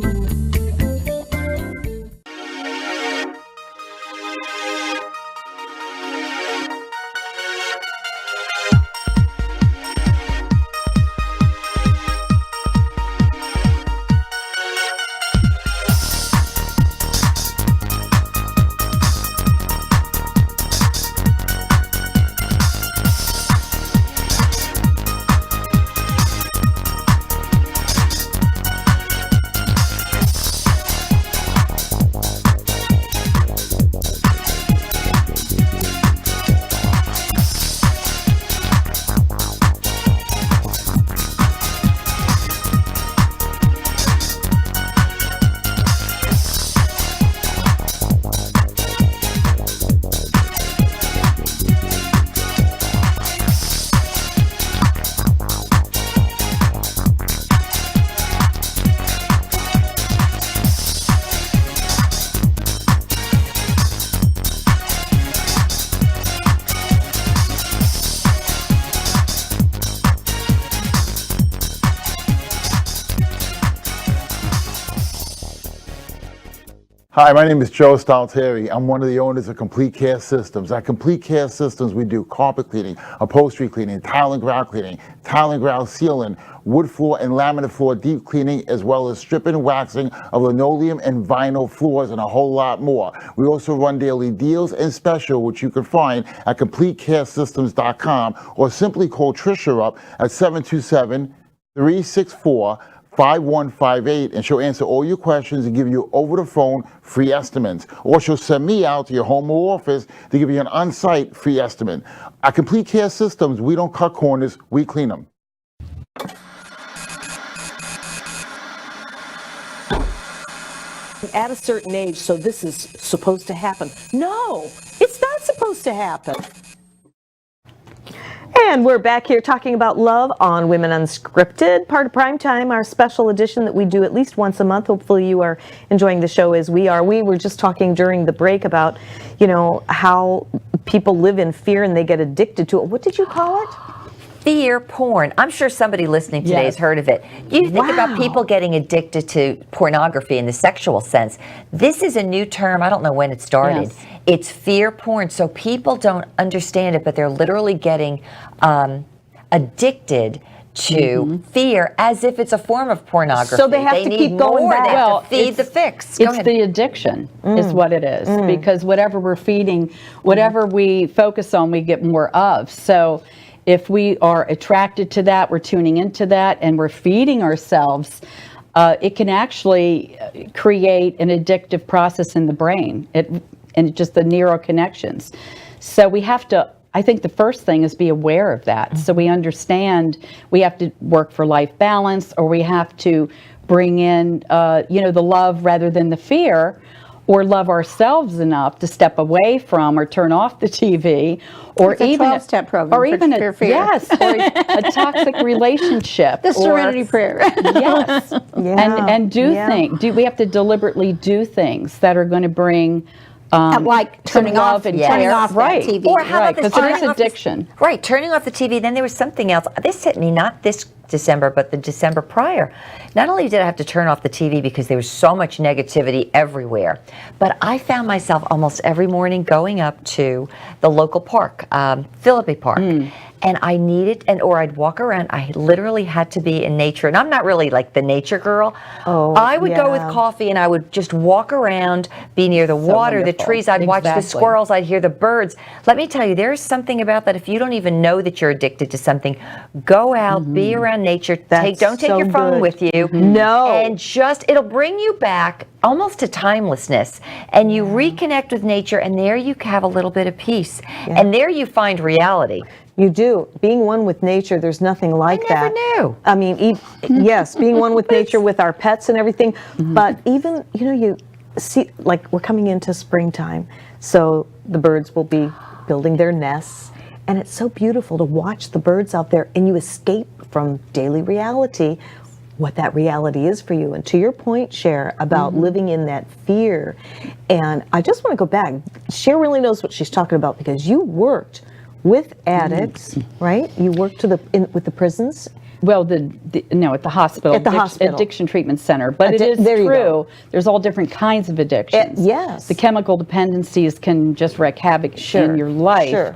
Speaker 6: Hi, my name is Joe Stalteri. I'm one of the owners of Complete Care Systems. At Complete Care Systems, we do carpet cleaning, upholstery cleaning, tile and grout cleaning, tile and grout sealing, wood floor and laminate floor deep cleaning, as well as stripping and waxing of linoleum and vinyl floors, and a whole lot more. We also run daily deals and special, which you can find at CompleteCareSystems.com, or simply call Trisha up at 727-364-5158, and she'll answer all your questions and give you over the phone free estimates. Or she'll send me out to your home or office to give you an on-site free estimate. At Complete Care Systems, we don't cut corners, we clean them.
Speaker 1: At a certain age, so this is supposed to happen. No, it's not supposed to happen. And we're back here talking about love on Women Unscripted, part of Primetime, our special edition that we do at least once a month. Hopefully you are enjoying the show as we are. We were just talking during the break about, you know, how people live in fear and they get addicted to it. What did you call it?
Speaker 3: Fear porn. I'm sure somebody listening today has heard of it. You think about people getting addicted to pornography in the sexual sense. This is a new term. I don't know when it started.
Speaker 4: Yes.
Speaker 3: It's fear porn. So people don't understand it, but they're literally getting addicted to fear as if it's a form of pornography.
Speaker 1: So they have to
Speaker 3: need
Speaker 1: keep going
Speaker 3: more.
Speaker 1: back.
Speaker 3: They have
Speaker 4: Well,
Speaker 3: to feed the fix.
Speaker 4: It's the addiction is what it is, because whatever we're feeding, whatever we focus on, we get more of. So if we are attracted to that, we're tuning into that, and we're feeding ourselves, it can actually create an addictive process in the brain, and just the neural connections. So we have to, I think the first thing is be aware of that. So we understand we have to work for life balance, or we have to bring in, the love rather than the fear, or love ourselves enough to step away from or turn off the TV, or
Speaker 2: It's a
Speaker 4: even
Speaker 2: 12-step program
Speaker 4: or
Speaker 2: for
Speaker 4: even
Speaker 2: fear.
Speaker 4: yes, or a toxic relationship,
Speaker 2: The
Speaker 4: or-
Speaker 2: Serenity Prayer.
Speaker 4: yes, and do things. We have to deliberately do things that are going to bring.
Speaker 2: Like turning
Speaker 4: love
Speaker 2: off
Speaker 4: and
Speaker 2: turning
Speaker 4: care.
Speaker 2: off that
Speaker 4: Right.
Speaker 2: TV.
Speaker 3: Or how about this?
Speaker 4: because it is
Speaker 3: turning off this-
Speaker 4: addiction.
Speaker 3: Right, turning off the TV. Then there was something else. This hit me not this December, but the December prior. Not only did I have to turn off the TV because there was so much negativity everywhere, but I found myself almost every morning going up to the local park, Philippi Park. And I needed, or I'd walk around. I literally had to be in nature. And I'm not really like the nature girl. I would go with coffee and I would just walk around, be near the water, the
Speaker 4: wonderful.
Speaker 3: trees. I'd watch the
Speaker 4: Exactly.
Speaker 3: squirrels. I'd hear the birds. Let me tell you, there's something about that. If you don't even know that you're addicted to something, go out, be around nature. Don't take
Speaker 1: so
Speaker 3: your phone
Speaker 1: good.
Speaker 3: with you.
Speaker 1: No.
Speaker 3: And it'll bring you back almost to timelessness. And you reconnect with nature, and there you have a little bit of peace. And there you find reality.
Speaker 1: You do. Being one with nature, there's nothing like
Speaker 3: I never
Speaker 1: that.
Speaker 3: knew.
Speaker 1: I mean, yes, being one with nature, with our pets and everything. But even, you see, like we're coming into springtime, so the birds will be building their nests. And it's so beautiful to watch the birds out there, and you escape from daily reality what that reality is for you. And to your point, Cher, about living in that fear. And I just want to go back. Cher really knows what she's talking about because you worked with addicts, right? You worked with the prisons.
Speaker 4: Well, no, at the hospital.
Speaker 1: At the hospital.
Speaker 4: Addiction treatment center. But it is
Speaker 1: there you
Speaker 4: true.
Speaker 1: go.
Speaker 4: There's all different kinds of addictions.
Speaker 1: Yes.
Speaker 4: The chemical dependencies can just wreak havoc in your life.
Speaker 1: Sure.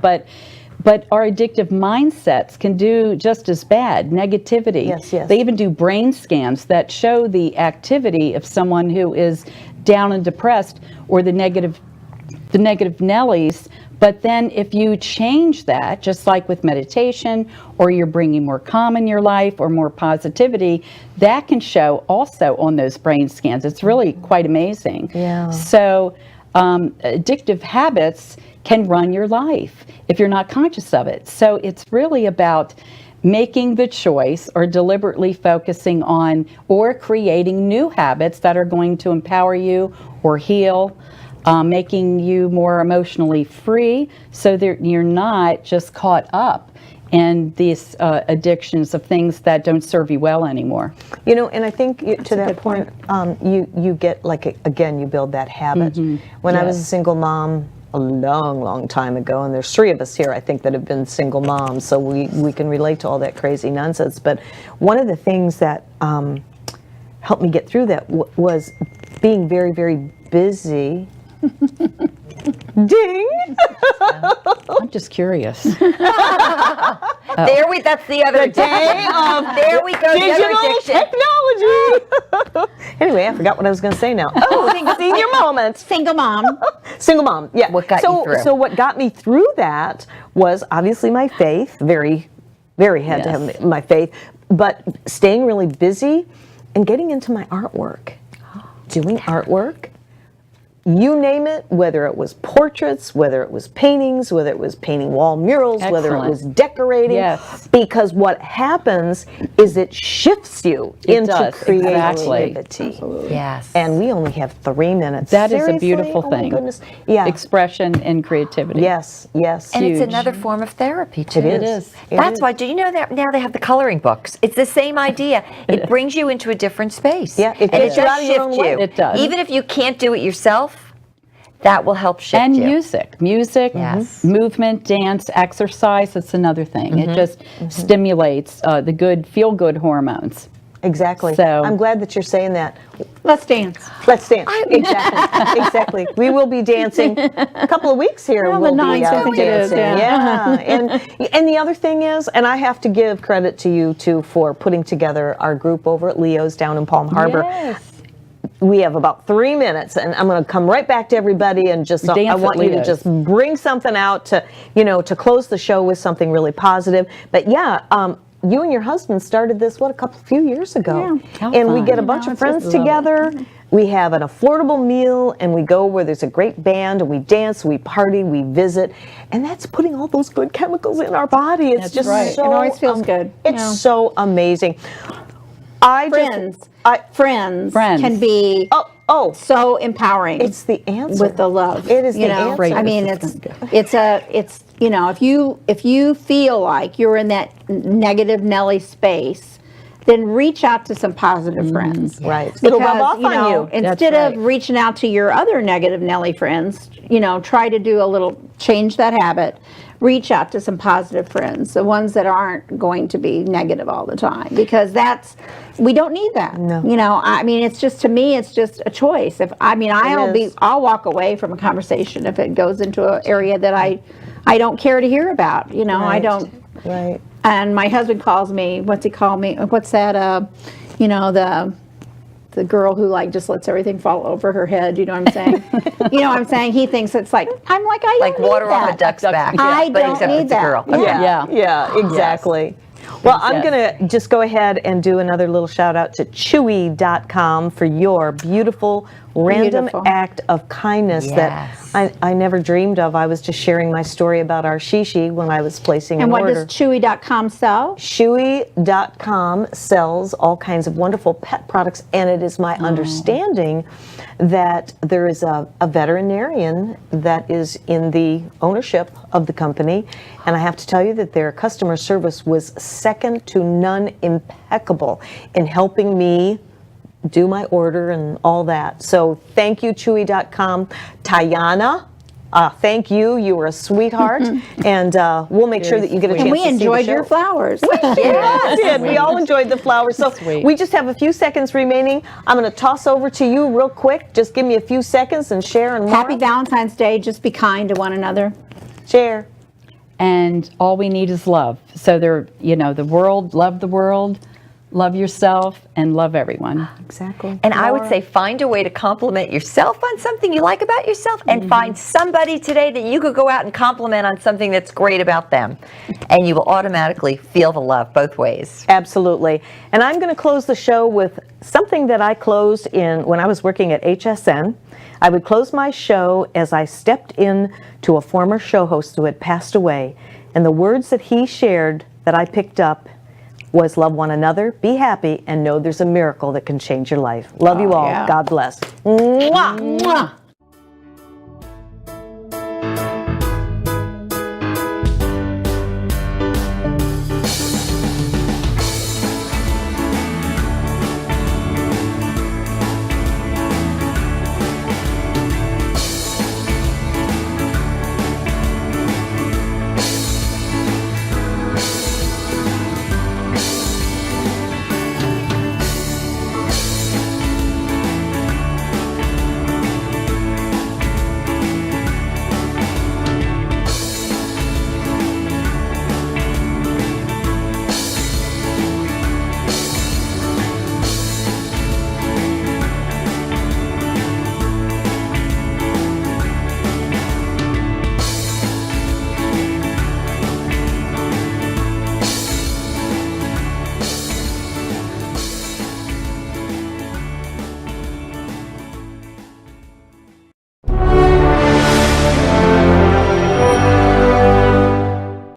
Speaker 4: But our addictive mindsets can do just as bad. Negativity.
Speaker 1: Yes, yes.
Speaker 4: They even do brain scans that show the activity of someone who is down and depressed, or the negative Nellies. But then if you change that, just like with meditation, or you're bringing more calm in your life or more positivity, that can show also on those brain scans. It's really quite amazing.
Speaker 1: Yeah.
Speaker 4: So addictive habits can run your life if you're not conscious of it. So it's really about making the choice, or deliberately focusing on, or creating new habits that are going to empower you or heal, making you more emotionally free, so that you're not just caught up in these addictions of things that don't serve you well anymore.
Speaker 1: You know, and I think to that point, you get again, you build that habit. When I was a single mom a long time ago, and there's 3 of us here, I think, that have been single moms, so we can relate to all that crazy nonsense. But one of the things that helped me get through that was being very, very busy. Ding!
Speaker 4: I'm just curious.
Speaker 3: That's the other
Speaker 1: Day of
Speaker 3: There we go.
Speaker 1: digital technology. Anyway, I forgot what I was going to say now. Oh, senior moments.
Speaker 2: Single mom.
Speaker 1: Single mom, yeah.
Speaker 3: What got you through?
Speaker 1: So what got me through that was obviously my faith. Very, very had to have my faith, but staying really busy and getting into my artwork, doing artwork. You name it, whether it was portraits, whether it was paintings, whether it was painting wall murals, whether it was decorating.
Speaker 4: Yes.
Speaker 1: Because what happens is it shifts you into
Speaker 4: does,
Speaker 1: creativity.
Speaker 3: Yes.
Speaker 1: And we only have 3 minutes.
Speaker 4: That is a
Speaker 1: Seriously?
Speaker 4: beautiful
Speaker 1: Oh my
Speaker 4: thing.
Speaker 1: goodness. Yeah.
Speaker 4: Expression and creativity.
Speaker 1: Yes.
Speaker 3: And
Speaker 4: huge.
Speaker 3: it's another form of therapy too.
Speaker 1: It is.
Speaker 3: That's why. Do you know that now they have the coloring books? It's the same idea. It brings you into a different space.
Speaker 1: Yeah, it
Speaker 3: and
Speaker 1: gets
Speaker 3: it
Speaker 1: you
Speaker 3: does
Speaker 1: out of your own
Speaker 3: shift
Speaker 1: way.
Speaker 3: you.
Speaker 4: It does.
Speaker 3: Even if you can't do it yourself, that will help shift
Speaker 4: And
Speaker 3: you.
Speaker 4: music,
Speaker 3: Yes.
Speaker 4: movement, dance, exercise. That's another thing. It just stimulates the good, feel-good hormones.
Speaker 1: Exactly.
Speaker 4: So-
Speaker 1: I'm glad that you're saying that.
Speaker 2: Let's dance.
Speaker 1: Let's dance. Exactly. Exactly. We will be dancing a couple of weeks here.
Speaker 2: Well,
Speaker 1: we'll
Speaker 2: the
Speaker 1: be
Speaker 2: ninth, I think it is,
Speaker 1: dancing.
Speaker 2: yeah.
Speaker 1: And the other thing is, and I have to give credit to you too for putting together our group over at Leo's down in Palm Harbor.
Speaker 4: Yes.
Speaker 1: We have about 3 minutes, and I'm going to come right back to everybody and just
Speaker 4: Dance
Speaker 1: I
Speaker 4: at
Speaker 1: want you to
Speaker 4: Leo's.
Speaker 1: just bring something out to to close the show with something really positive. But yeah, you and your husband started this a few years ago,
Speaker 2: Yeah.
Speaker 4: How
Speaker 1: and we
Speaker 4: fun.
Speaker 1: get a bunch of
Speaker 2: it's just
Speaker 1: friends
Speaker 2: lovely.
Speaker 1: together. We have an affordable meal, and we go where there's a great band, and we dance, we party, we visit, and that's putting all those good chemicals in our body. It's
Speaker 4: That's
Speaker 1: just
Speaker 4: right.
Speaker 1: so
Speaker 2: It always feels good.
Speaker 1: It's so amazing.
Speaker 2: Friends
Speaker 4: Friends.
Speaker 2: can be so empowering.
Speaker 1: It's the answer.
Speaker 2: with the love.
Speaker 1: It is
Speaker 2: you
Speaker 1: the
Speaker 2: know?
Speaker 1: answer.
Speaker 2: I mean, it's if you feel like you're in that negative Nelly space, then reach out to some positive friends.
Speaker 1: Right. It'll rub off on you.
Speaker 2: Instead
Speaker 4: That's
Speaker 2: of reaching out to your other negative Nelly friends, try to do a little change that habit. Reach out to some positive friends, the ones that aren't going to be negative all the time, because we don't need that.
Speaker 1: No.
Speaker 2: I mean, it's just, to me, it's just a choice. I'll walk away from a conversation if it goes into an area that I don't care to hear about. I
Speaker 1: Right.
Speaker 2: don't.
Speaker 1: Right.
Speaker 2: And my husband calls me. What's he call me? What's that? The girl who just lets everything fall over her head. You know what I'm saying? You know what I'm saying? He thinks it's I don't
Speaker 3: Like water
Speaker 2: need
Speaker 3: off
Speaker 2: that.
Speaker 3: a duck's back.
Speaker 2: I
Speaker 3: but
Speaker 2: don't
Speaker 3: except
Speaker 2: need
Speaker 3: it's
Speaker 2: that.
Speaker 3: a girl.
Speaker 2: Yeah.
Speaker 4: Yeah.
Speaker 1: Exactly. Well, I'm
Speaker 4: Yes.
Speaker 1: going to just go ahead and do another little shout out to Chewy.com for your beautiful random
Speaker 2: Beautiful.
Speaker 1: act of kindness
Speaker 3: Yes.
Speaker 1: that I never dreamed of. I was just sharing my story about our shishi when I was placing
Speaker 2: And
Speaker 1: an
Speaker 2: what
Speaker 1: order.
Speaker 2: does Chewy.com sell?
Speaker 1: Chewy.com sells all kinds of wonderful pet products, and it is my understanding that there is a veterinarian that is in the ownership of the company, and I have to tell you that their customer service was second to none, impeccable in helping me do my order and all that. So thank you, Chewy.com. Tayana, thank you. You were a sweetheart, and we'll make sure that you get a chance
Speaker 2: And we
Speaker 1: to see the
Speaker 2: enjoyed
Speaker 1: show.
Speaker 2: your flowers.
Speaker 1: Yeah, we did. We all enjoyed the flowers. So
Speaker 4: Sweet.
Speaker 1: we just have a few seconds remaining. I'm going to toss over to you real quick. Just give me a few seconds and share and
Speaker 2: Happy Valentine's Day. Just be kind to one another.
Speaker 1: share.
Speaker 4: And all we need is love. So the world, love yourself, and love everyone.
Speaker 1: Exactly.
Speaker 3: And I would say find a way to compliment yourself on something you like about yourself, and find somebody today that you could go out and compliment on something that's great about them. And you will automatically feel the love both ways.
Speaker 1: Absolutely. And I'm going to close the show with something that I closed in when I was working at HSN. I would close my show as I stepped in to a former show host who had passed away. And the words that he shared that I picked up was love one another, be happy, and know there's a miracle that can change your life. Love you all.
Speaker 2: yeah.
Speaker 1: God bless. Mwah!
Speaker 2: Mwah.